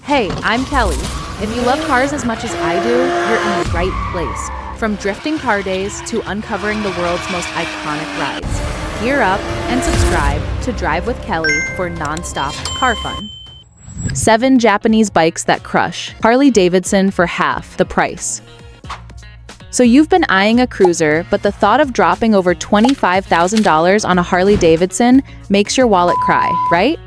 Hey, I'm Kelly. If you love cars as much as I do, you're in the right place. From drifting car days to uncovering the world's most iconic rides. Gear up and subscribe to Drive with Kelly for non-stop car fun. 7 Japanese bikes that crush. Harley Davidson for half the price. So you've been eyeing a cruiser, but the thought of dropping over $25,000 on a Harley Davidson makes your wallet cry, right?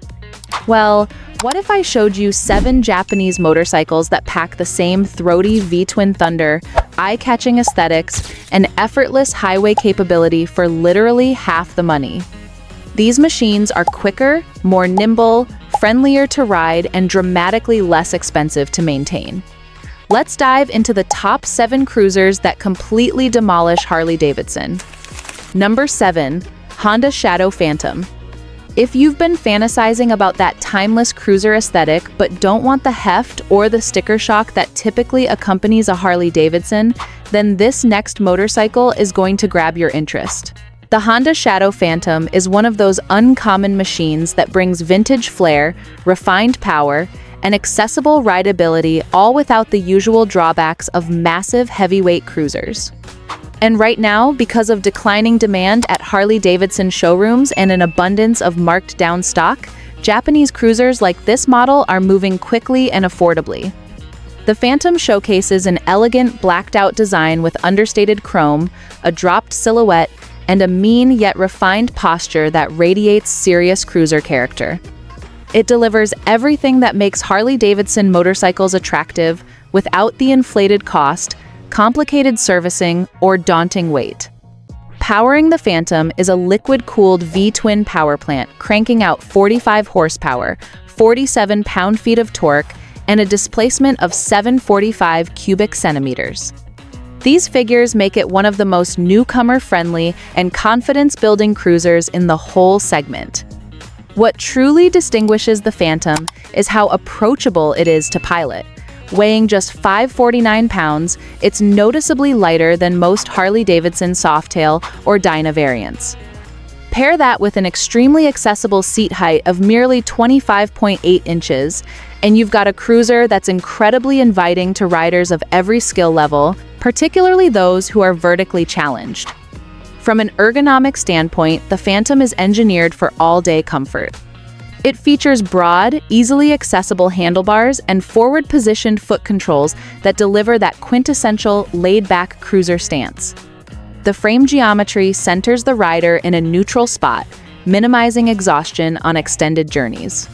Well, what if I showed you 7 Japanese motorcycles that pack the same throaty V-twin thunder, eye-catching aesthetics, and effortless highway capability for literally half the money? These machines are quicker, more nimble, friendlier to ride, and dramatically less expensive to maintain. Let's dive into the top 7 cruisers that completely demolish Harley Davidson. Number 7, Honda Shadow Phantom. If you've been fantasizing about that timeless cruiser aesthetic but don't want the heft or the sticker shock that typically accompanies a Harley Davidson, then this next motorcycle is going to grab your interest. The Honda Shadow Phantom is one of those uncommon machines that brings vintage flair, refined power, and accessible rideability, all without the usual drawbacks of massive heavyweight cruisers. And right now, because of declining demand at Harley-Davidson showrooms and an abundance of marked-down stock, Japanese cruisers like this model are moving quickly and affordably. The Phantom showcases an elegant blacked-out design with understated chrome, a dropped silhouette, and a mean yet refined posture that radiates serious cruiser character. It delivers everything that makes Harley-Davidson motorcycles attractive without the inflated cost, complicated servicing, or daunting weight. Powering the Phantom is a liquid-cooled V-twin power plant cranking out 45 horsepower, 47 pound-feet of torque, and a displacement of 745 cubic centimeters. These figures make it one of the most newcomer-friendly and confidence-building cruisers in the whole segment. What truly distinguishes the Phantom is how approachable it is to pilot. Weighing just 549 pounds, it's noticeably lighter than most Harley-Davidson Softail or Dyna variants. Pair that with an extremely accessible seat height of merely 25.8 inches, and you've got a cruiser that's incredibly inviting to riders of every skill level, particularly those who are vertically challenged. From an ergonomic standpoint, the Phantom is engineered for all-day comfort. It features broad, easily accessible handlebars and forward-positioned foot controls that deliver that quintessential laid-back cruiser stance. The frame geometry centers the rider in a neutral spot, minimizing exhaustion on extended journeys.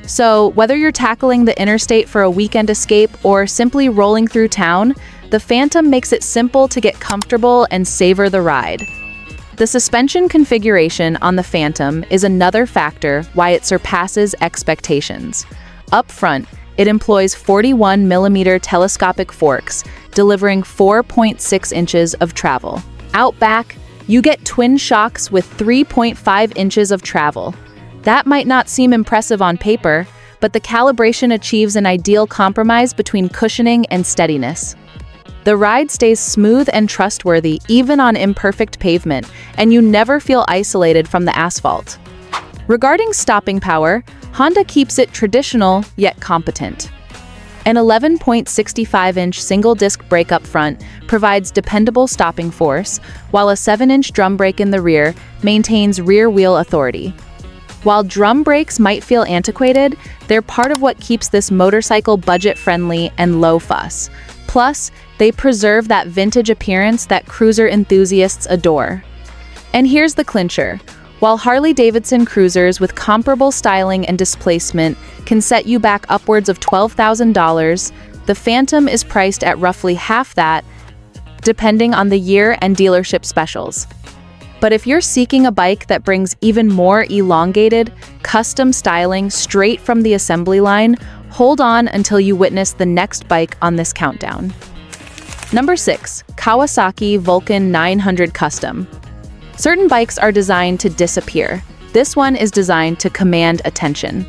So, whether you're tackling the interstate for a weekend escape or simply rolling through town, the Phantom makes it simple to get comfortable and savor the ride. The suspension configuration on the Phantom is another factor why it surpasses expectations. Up front, it employs 41mm telescopic forks, delivering 4.6 inches of travel. Out back, you get twin shocks with 3.5 inches of travel. That might not seem impressive on paper, but the calibration achieves an ideal compromise between cushioning and steadiness. The ride stays smooth and trustworthy even on imperfect pavement, and you never feel isolated from the asphalt. Regarding stopping power, Honda keeps it traditional yet competent. An 11.65-inch single-disc brake up front provides dependable stopping force, while a 7-inch drum brake in the rear maintains rear-wheel authority. While drum brakes might feel antiquated, they're part of what keeps this motorcycle budget-friendly and low-fuss. Plus, they preserve that vintage appearance that cruiser enthusiasts adore. And here's the clincher. While Harley-Davidson cruisers with comparable styling and displacement can set you back upwards of $12,000, the Phantom is priced at roughly half that, depending on the year and dealership specials. But if you're seeking a bike that brings even more elongated, custom styling straight from the assembly line, hold on until you witness the next bike on this countdown. Number 6, Kawasaki Vulcan 900 Custom. Certain bikes are designed to disappear. This one is designed to command attention.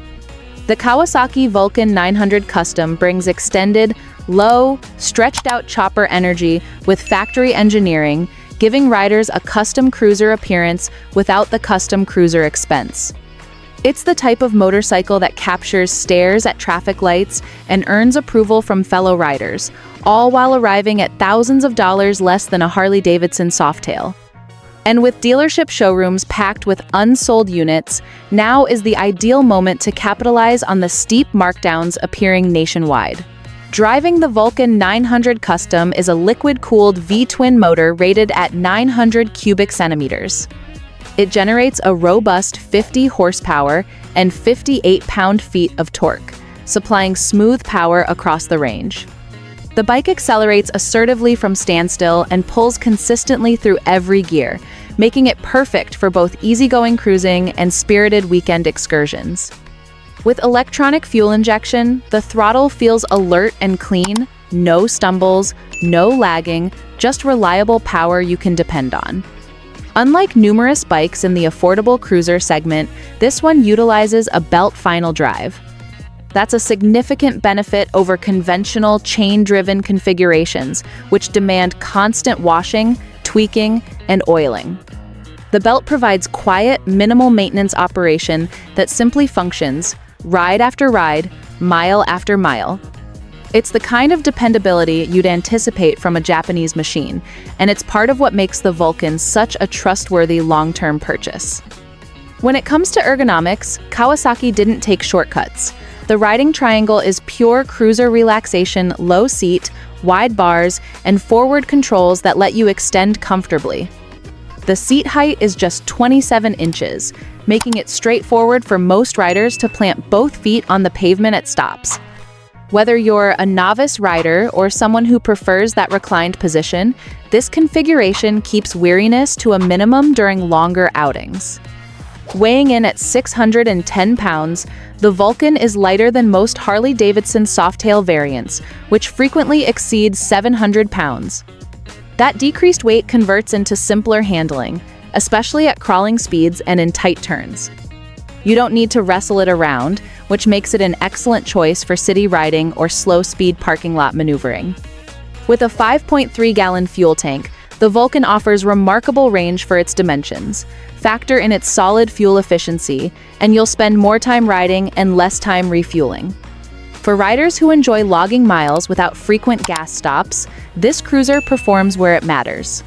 The Kawasaki Vulcan 900 Custom brings extended, low, stretched-out chopper energy with factory engineering, giving riders a custom cruiser appearance without the custom cruiser expense. It's the type of motorcycle that captures stares at traffic lights and earns approval from fellow riders, all while arriving at thousands of dollars less than a Harley Davidson Softail. And with dealership showrooms packed with unsold units, now is the ideal moment to capitalize on the steep markdowns appearing nationwide. Driving the Vulcan 900 Custom is a liquid-cooled V-twin motor rated at 900 cubic centimeters. It generates a robust 50 horsepower and 58 pound-feet of torque, supplying smooth power across the range. The bike accelerates assertively from standstill and pulls consistently through every gear, making it perfect for both easygoing cruising and spirited weekend excursions. With electronic fuel injection, the throttle feels alert and clean, no stumbles, no lagging, just reliable power you can depend on. Unlike numerous bikes in the affordable cruiser segment, this one utilizes a belt final drive. That's a significant benefit over conventional chain-driven configurations, which demand constant washing, tweaking, and oiling. The belt provides quiet, minimal maintenance operation that simply functions, ride after ride, mile after mile. It's the kind of dependability you'd anticipate from a Japanese machine, and it's part of what makes the Vulcan such a trustworthy long-term purchase. When it comes to ergonomics, Kawasaki didn't take shortcuts. The riding triangle is pure cruiser relaxation, low seat, wide bars, and forward controls that let you extend comfortably. The seat height is just 27 inches, making it straightforward for most riders to plant both feet on the pavement at stops. Whether you're a novice rider or someone who prefers that reclined position, this configuration keeps weariness to a minimum during longer outings. Weighing in at 610 pounds, the Vulcan is lighter than most Harley-Davidson Softail variants, which frequently exceed 700 pounds. That decreased weight converts into simpler handling, especially at crawling speeds and in tight turns. You don't need to wrestle it around, which makes it an excellent choice for city riding or slow-speed parking lot maneuvering. With a 5.3-gallon fuel tank, the Vulcan offers remarkable range for its dimensions. Factor in its solid fuel efficiency, and you'll spend more time riding and less time refueling. For riders who enjoy logging miles without frequent gas stops, this cruiser performs where it matters.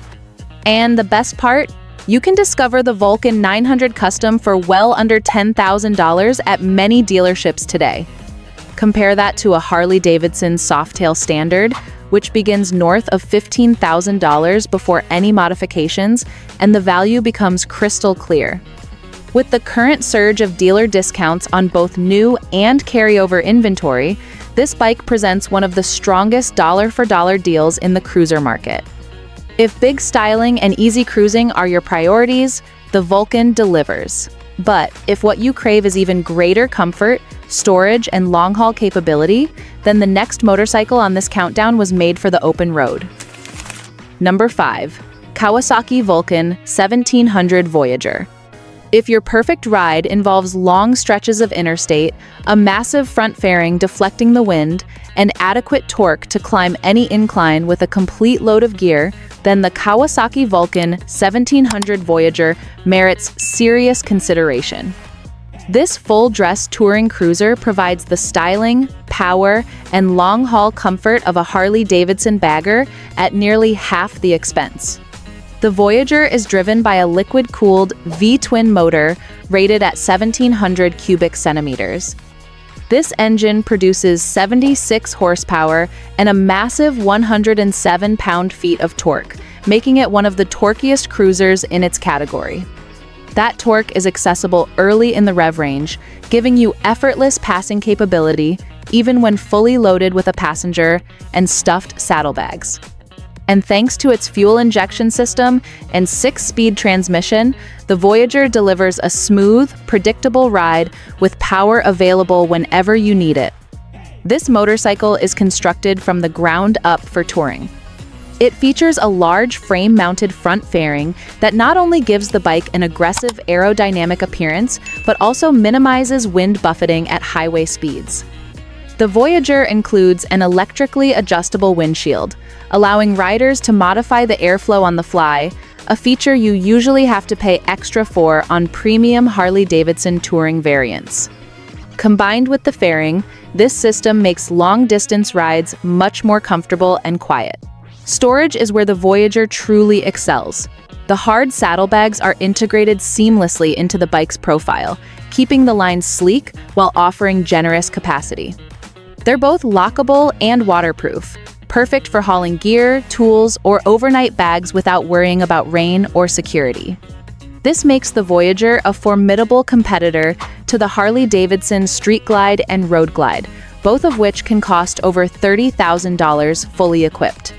And the best part? You can discover the Vulcan 900 Custom for well under $10,000 at many dealerships today. Compare that to a Harley-Davidson Softail Standard, which begins north of $15,000 before any modifications, and the value becomes crystal clear. With the current surge of dealer discounts on both new and carryover inventory, this bike presents one of the strongest dollar-for-dollar deals in the cruiser market. If big styling and easy cruising are your priorities, the Vulcan delivers. But if what you crave is even greater comfort, storage, and long-haul capability, then the next motorcycle on this countdown was made for the open road. Number 5. Kawasaki Vulcan 1700 Voyager. If your perfect ride involves long stretches of interstate, a massive front fairing deflecting the wind, and adequate torque to climb any incline with a complete load of gear, then the Kawasaki Vulcan 1700 Voyager merits serious consideration. This full-dress touring cruiser provides the styling, power, and long-haul comfort of a Harley-Davidson bagger at nearly half the expense. The Voyager is driven by a liquid-cooled V-twin motor rated at 1700 cubic centimeters. This engine produces 76 horsepower and a massive 107 pound-feet of torque, making it one of the torquiest cruisers in its category. That torque is accessible early in the rev range, giving you effortless passing capability, even when fully loaded with a passenger and stuffed saddlebags. And thanks to its fuel injection system and 6-speed transmission, the Voyager delivers a smooth, predictable ride with power available whenever you need it. This motorcycle is constructed from the ground up for touring. It features a large frame-mounted front fairing that not only gives the bike an aggressive aerodynamic appearance, but also minimizes wind buffeting at highway speeds. The Voyager includes an electrically adjustable windshield, allowing riders to modify the airflow on the fly, a feature you usually have to pay extra for on premium Harley Davidson touring variants. Combined with the fairing, this system makes long-distance rides much more comfortable and quiet. Storage is where the Voyager truly excels. The hard saddlebags are integrated seamlessly into the bike's profile, keeping the line sleek while offering generous capacity. They're both lockable and waterproof, perfect for hauling gear, tools, or overnight bags without worrying about rain or security. This makes the Voyager a formidable competitor to the Harley Davidson Street Glide and Road Glide, both of which can cost over $30,000 fully equipped.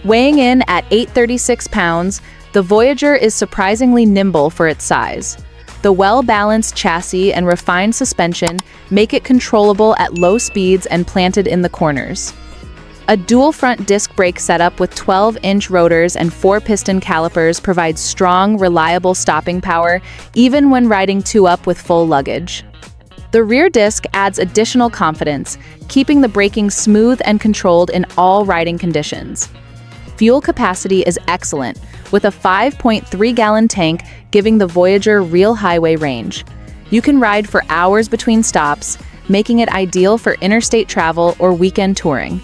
Weighing in at 836 pounds, the Voyager is surprisingly nimble for its size. The well-balanced chassis and refined suspension make it controllable at low speeds and planted in the corners. A dual front disc brake setup with 12-inch rotors and 4-piston calipers provides strong, reliable stopping power, even when riding two-up with full luggage. The rear disc adds additional confidence, keeping the braking smooth and controlled in all riding conditions. Fuel capacity is excellent, with a 5.3-gallon tank giving the Voyager real highway range. You can ride for hours between stops, making it ideal for interstate travel or weekend touring.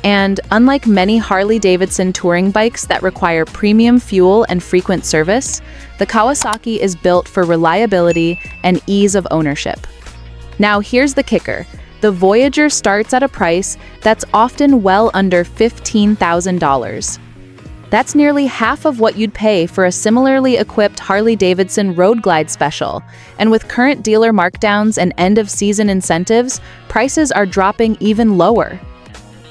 And unlike many Harley-Davidson touring bikes that require premium fuel and frequent service, the Kawasaki is built for reliability and ease of ownership. Now here's the kicker. The Voyager starts at a price that's often well under $15,000. That's nearly half of what you'd pay for a similarly equipped Harley-Davidson Road Glide Special, and with current dealer markdowns and end-of-season incentives, prices are dropping even lower.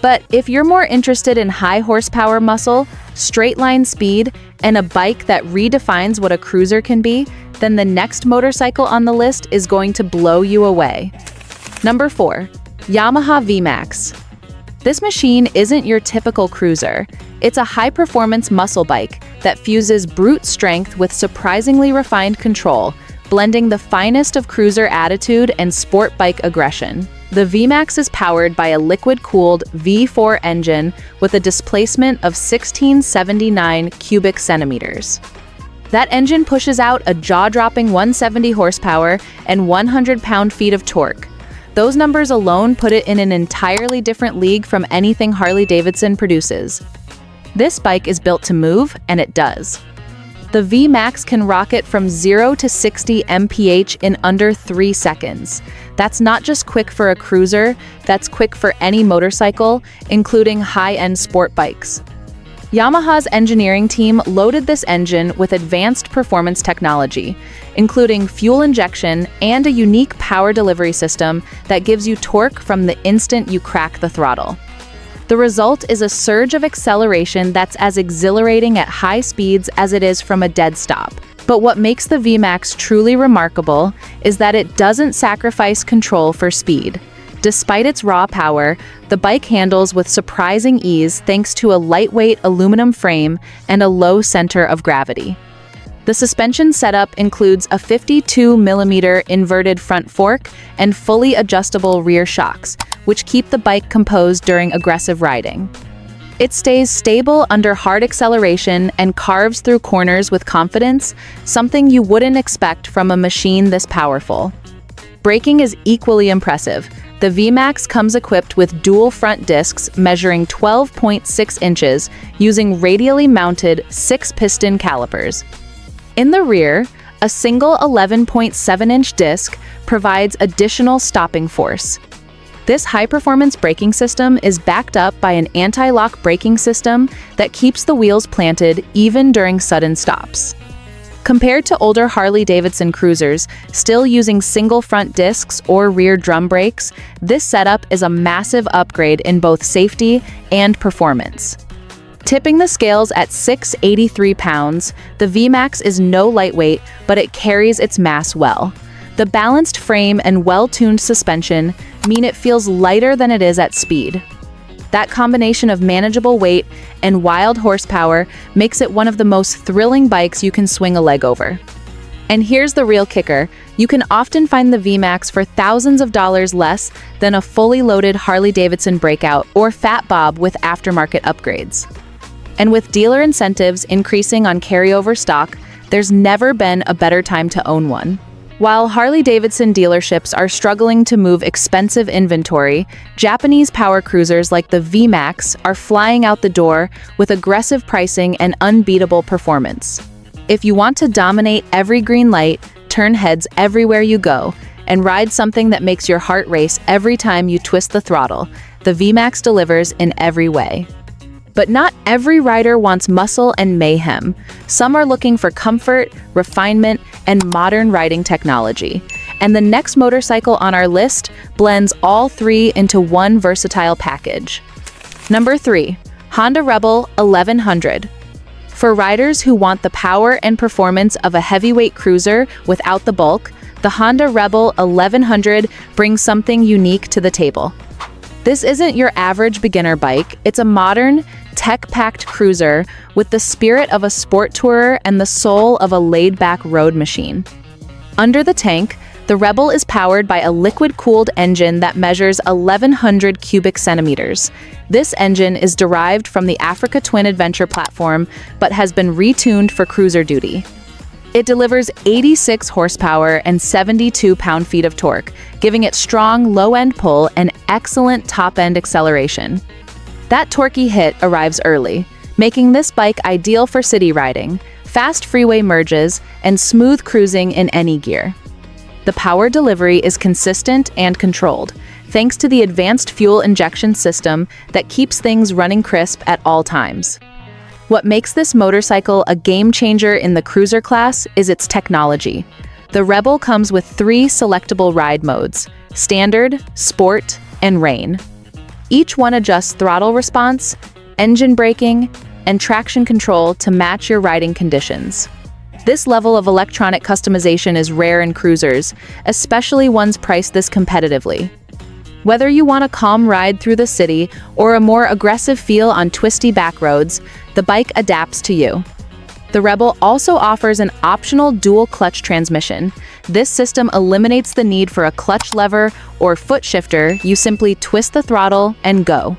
But if you're more interested in high horsepower muscle, straight-line speed, and a bike that redefines what a cruiser can be, then the next motorcycle on the list is going to blow you away. Number 4. Yamaha VMAX. This machine isn't your typical cruiser. It's a high-performance muscle bike that fuses brute strength with surprisingly refined control, blending the finest of cruiser attitude and sport bike aggression. The VMAX is powered by a liquid-cooled V4 engine with a displacement of 1679 cubic centimeters. That engine pushes out a jaw-dropping 170 horsepower and 100 pound-feet of torque. Those numbers alone put it in an entirely different league from anything Harley-Davidson produces. This bike is built to move, and it does. The VMAX can rocket from 0 to 60 mph in under 3 seconds. That's not just quick for a cruiser, that's quick for any motorcycle, including high-end sport bikes. Yamaha's engineering team loaded this engine with advanced performance technology, including fuel injection and a unique power delivery system that gives you torque from the instant you crack the throttle. The result is a surge of acceleration that's as exhilarating at high speeds as it is from a dead stop. But what makes the VMAX truly remarkable is that it doesn't sacrifice control for speed. Despite its raw power, the bike handles with surprising ease thanks to a lightweight aluminum frame and a low center of gravity. The suspension setup includes a 52mm inverted front fork and fully adjustable rear shocks, which keep the bike composed during aggressive riding. It stays stable under hard acceleration and carves through corners with confidence, something you wouldn't expect from a machine this powerful. Braking is equally impressive. The VMAX comes equipped with dual front discs measuring 12.6 inches using radially mounted 6-piston calipers. In the rear, a single 11.7-inch disc provides additional stopping force. This high-performance braking system is backed up by an anti-lock braking system that keeps the wheels planted even during sudden stops. Compared to older Harley-Davidson cruisers, still using single front discs or rear drum brakes, this setup is a massive upgrade in both safety and performance. Tipping the scales at 683 pounds, the VMAX is no lightweight, but it carries its mass well. The balanced frame and well-tuned suspension mean it feels lighter than it is at speed. That combination of manageable weight and wild horsepower makes it one of the most thrilling bikes you can swing a leg over. And here's the real kicker. You can often find the VMAX for thousands of dollars less than a fully loaded Harley-Davidson Breakout or Fat Bob with aftermarket upgrades. And with dealer incentives increasing on carryover stock, there's never been a better time to own one. While Harley Davidson dealerships are struggling to move expensive inventory, Japanese power cruisers like the V-Max are flying out the door with aggressive pricing and unbeatable performance. If you want to dominate every green light, turn heads everywhere you go, and ride something that makes your heart race every time you twist the throttle, the V-Max delivers in every way. But not every rider wants muscle and mayhem. Some are looking for comfort, refinement, and modern riding technology. And the next motorcycle on our list blends all three into one versatile package. Number 3. Honda Rebel 1100. For riders who want the power and performance of a heavyweight cruiser without the bulk, the Honda Rebel 1100 brings something unique to the table. This isn't your average beginner bike, it's a modern, tech-packed cruiser with the spirit of a sport tourer and the soul of a laid-back road machine. Under the tank, the Rebel is powered by a liquid-cooled engine that measures 1,100 cubic centimeters. This engine is derived from the Africa Twin Adventure platform, but has been retuned for cruiser duty. It delivers 86 horsepower and 72 pound-feet of torque, giving it strong low-end pull and excellent top-end acceleration. That torquey hit arrives early, making this bike ideal for city riding, fast freeway merges, and smooth cruising in any gear. The power delivery is consistent and controlled, thanks to the advanced fuel injection system that keeps things running crisp at all times. What makes this motorcycle a game-changer in the cruiser class is its technology. The Rebel comes with 3 selectable ride modes: Standard, Sport, and Rain. Each one adjusts throttle response, engine braking, and traction control to match your riding conditions. This level of electronic customization is rare in cruisers, especially ones priced this competitively. Whether you want a calm ride through the city or a more aggressive feel on twisty back roads, the bike adapts to you. The Rebel also offers an optional dual clutch transmission. This system eliminates the need for a clutch lever or foot shifter. You simply twist the throttle and go.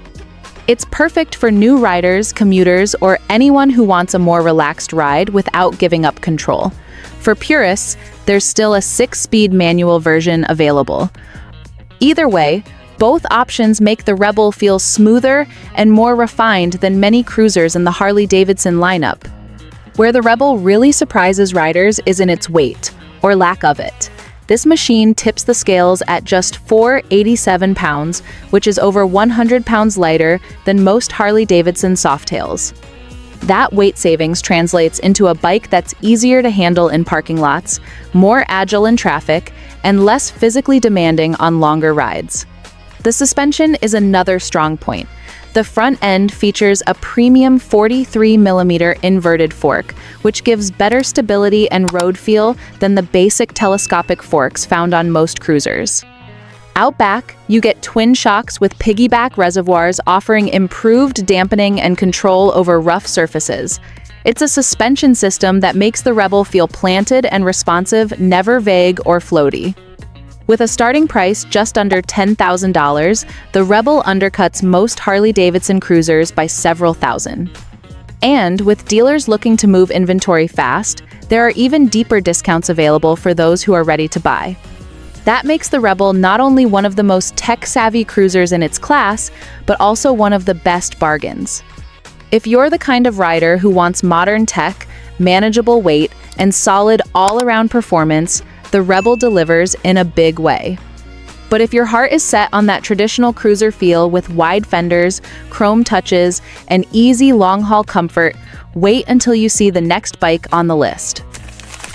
It's perfect for new riders, commuters, or anyone who wants a more relaxed ride without giving up control. For purists, there's still a 6-speed manual version available. Either way, both options make the Rebel feel smoother and more refined than many cruisers in the Harley Davidson lineup. Where the Rebel really surprises riders is in its weight, or lack of it. This machine tips the scales at just 487 pounds, which is over 100 pounds lighter than most Harley Davidson softails. That weight savings translates into a bike that's easier to handle in parking lots, more agile in traffic, and less physically demanding on longer rides. The suspension is another strong point. The front end features a premium 43mm inverted fork, which gives better stability and road feel than the basic telescopic forks found on most cruisers. Out back, you get twin shocks with piggyback reservoirs offering improved dampening and control over rough surfaces. It's a suspension system that makes the Rebel feel planted and responsive, never vague or floaty. With a starting price just under $10,000, the Rebel undercuts most Harley-Davidson cruisers by several thousand. And with dealers looking to move inventory fast, there are even deeper discounts available for those who are ready to buy. That makes the Rebel not only one of the most tech-savvy cruisers in its class, but also one of the best bargains. If you're the kind of rider who wants modern tech, manageable weight, and solid all-around performance, the Rebel delivers in a big way. But if your heart is set on that traditional cruiser feel with wide fenders, chrome touches, and easy long-haul comfort, wait until you see the next bike on the list.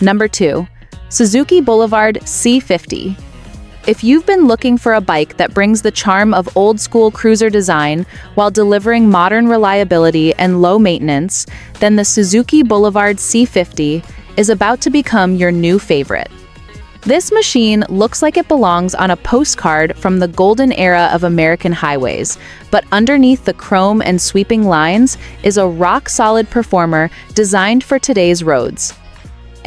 Number 2. Suzuki Boulevard C50. If you've been looking for a bike that brings the charm of old-school cruiser design while delivering modern reliability and low maintenance, then the Suzuki Boulevard C50 is about to become your new favorite. This machine looks like it belongs on a postcard from the golden era of American highways, but underneath the chrome and sweeping lines is a rock-solid performer designed for today's roads.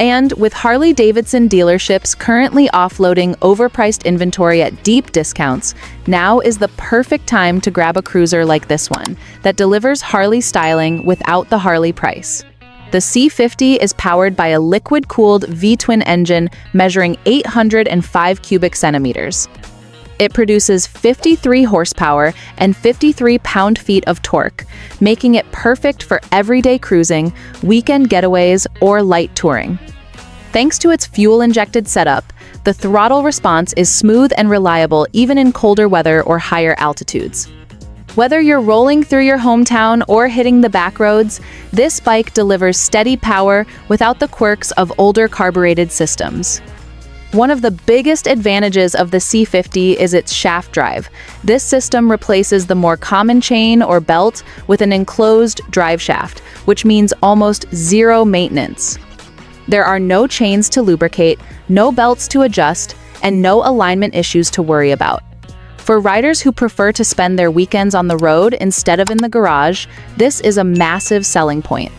And with Harley Davidson dealerships currently offloading overpriced inventory at deep discounts, now is the perfect time to grab a cruiser like this one that delivers Harley styling without the Harley price. The C50 is powered by a liquid-cooled V-twin engine measuring 805 cubic centimeters. It produces 53 horsepower and 53 pound-feet of torque, making it perfect for everyday cruising, weekend getaways, or light touring. Thanks to its fuel-injected setup, the throttle response is smooth and reliable even in colder weather or higher altitudes. Whether you're rolling through your hometown or hitting the back roads, this bike delivers steady power without the quirks of older carbureted systems. One of the biggest advantages of the C50 is its shaft drive. This system replaces the more common chain or belt with an enclosed drive shaft, which means almost zero maintenance. There are no chains to lubricate, no belts to adjust, and no alignment issues to worry about. For riders who prefer to spend their weekends on the road instead of in the garage, this is a massive selling point.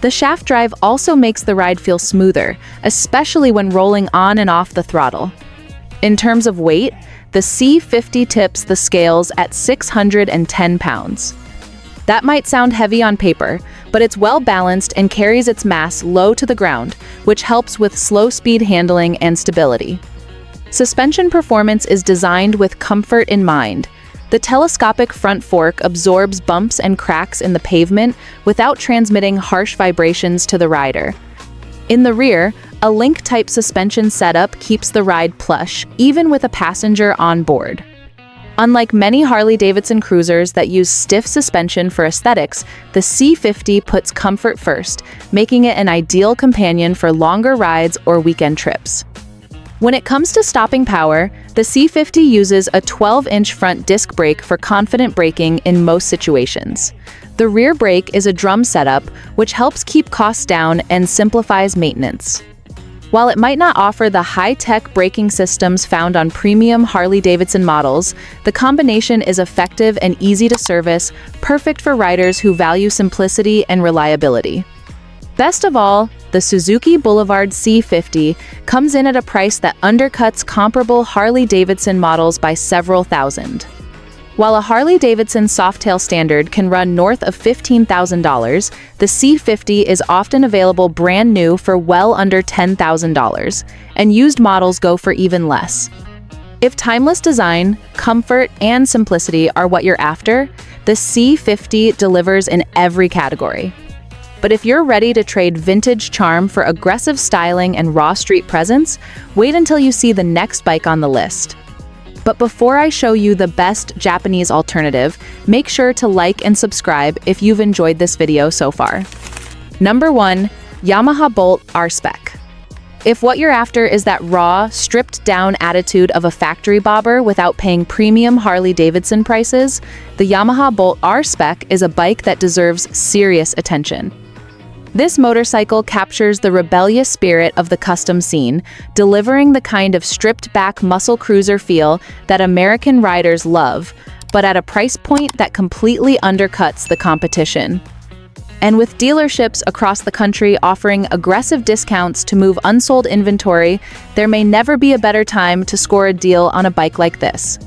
The shaft drive also makes the ride feel smoother, especially when rolling on and off the throttle. In terms of weight, the C50 tips the scales at 610 pounds. That might sound heavy on paper, but it's well balanced and carries its mass low to the ground, which helps with slow speed handling and stability. Suspension performance is designed with comfort in mind. The telescopic front fork absorbs bumps and cracks in the pavement without transmitting harsh vibrations to the rider. In the rear, a link-type suspension setup keeps the ride plush, even with a passenger on board. Unlike many Harley-Davidson cruisers that use stiff suspension for aesthetics, the C50 puts comfort first, making it an ideal companion for longer rides or weekend trips. When it comes to stopping power, the C50 uses a 12-inch front disc brake for confident braking in most situations. The rear brake is a drum setup, which helps keep costs down and simplifies maintenance. While it might not offer the high-tech braking systems found on premium Harley-Davidson models, the combination is effective and easy to service, perfect for riders who value simplicity and reliability. Best of all, the Suzuki Boulevard C50 comes in at a price that undercuts comparable Harley-Davidson models by several thousand. While a Harley-Davidson Softail standard can run north of $15,000, the C50 is often available brand new for well under $10,000, and used models go for even less. If timeless design, comfort, and simplicity are what you're after, the C50 delivers in every category. But if you're ready to trade vintage charm for aggressive styling and raw street presence, wait until you see the next bike on the list. But before I show you the best Japanese alternative, make sure to like and subscribe if you've enjoyed this video so far. Number 1. Yamaha Bolt R Spec. If what you're after is that raw, stripped-down attitude of a factory bobber without paying premium Harley-Davidson prices, the Yamaha Bolt R Spec is a bike that deserves serious attention. This motorcycle captures the rebellious spirit of the custom scene, delivering the kind of stripped-back muscle cruiser feel that American riders love, but at a price point that completely undercuts the competition. And with dealerships across the country offering aggressive discounts to move unsold inventory, there may never be a better time to score a deal on a bike like this.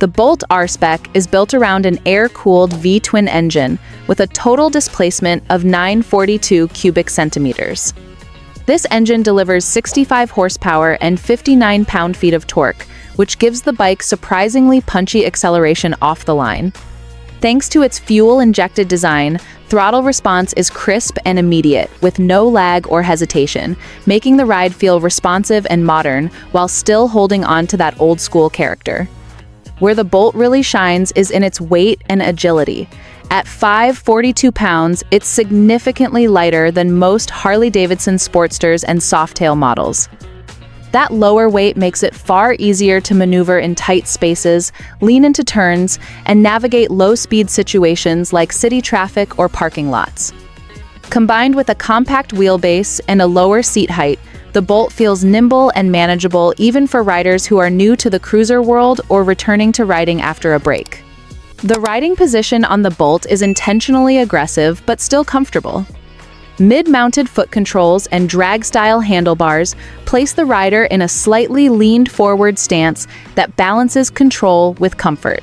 The Bolt R Spec is built around an air-cooled V-twin engine with a total displacement of 942 cubic centimeters. This engine delivers 65 horsepower and 59 pound-feet of torque, which gives the bike surprisingly punchy acceleration off the line. Thanks to its fuel-injected design, throttle response is crisp and immediate, with no lag or hesitation, making the ride feel responsive and modern while still holding on to that old-school character. Where the Bolt really shines is in its weight and agility. At 542 pounds, it's significantly lighter than most Harley-Davidson Sportsters and Softail models. That lower weight makes it far easier to maneuver in tight spaces, lean into turns, and navigate low-speed situations like city traffic or parking lots. Combined with a compact wheelbase and a lower seat height, the Bolt feels nimble and manageable even for riders who are new to the cruiser world or returning to riding after a break. The riding position on the Bolt is intentionally aggressive but still comfortable. Mid-mounted foot controls and drag-style handlebars place the rider in a slightly leaned forward stance that balances control with comfort.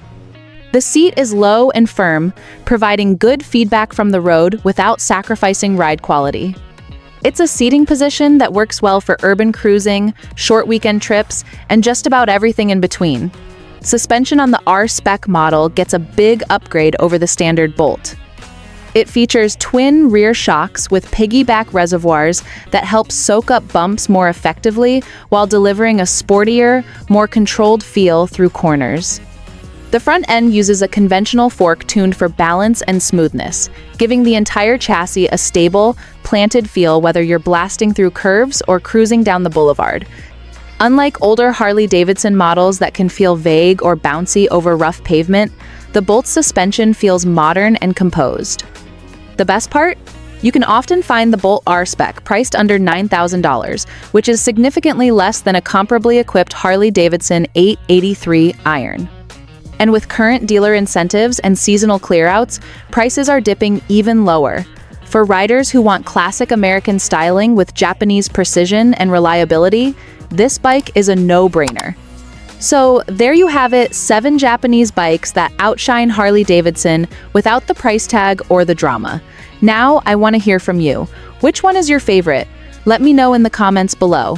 The seat is low and firm, providing good feedback from the road without sacrificing ride quality. It's a seating position that works well for urban cruising, short weekend trips, and just about everything in between. Suspension on the R Spec model gets a big upgrade over the standard Bolt. It features twin rear shocks with piggyback reservoirs that help soak up bumps more effectively while delivering a sportier, more controlled feel through corners. The front end uses a conventional fork tuned for balance and smoothness, giving the entire chassis a stable, planted feel whether you're blasting through curves or cruising down the boulevard. Unlike older Harley Davidson models that can feel vague or bouncy over rough pavement, the Bolt's suspension feels modern and composed. The best part? You can often find the Bolt R Spec priced under $9,000, which is significantly less than a comparably equipped Harley Davidson 883 Iron. And with current dealer incentives and seasonal clearouts, prices are dipping even lower. For riders who want classic American styling with Japanese precision and reliability, this bike is a no-brainer. So there you have it, 7 Japanese bikes that outshine Harley Davidson without the price tag or the drama. Now I want to hear from you. Which one is your favorite? Let me know in the comments below.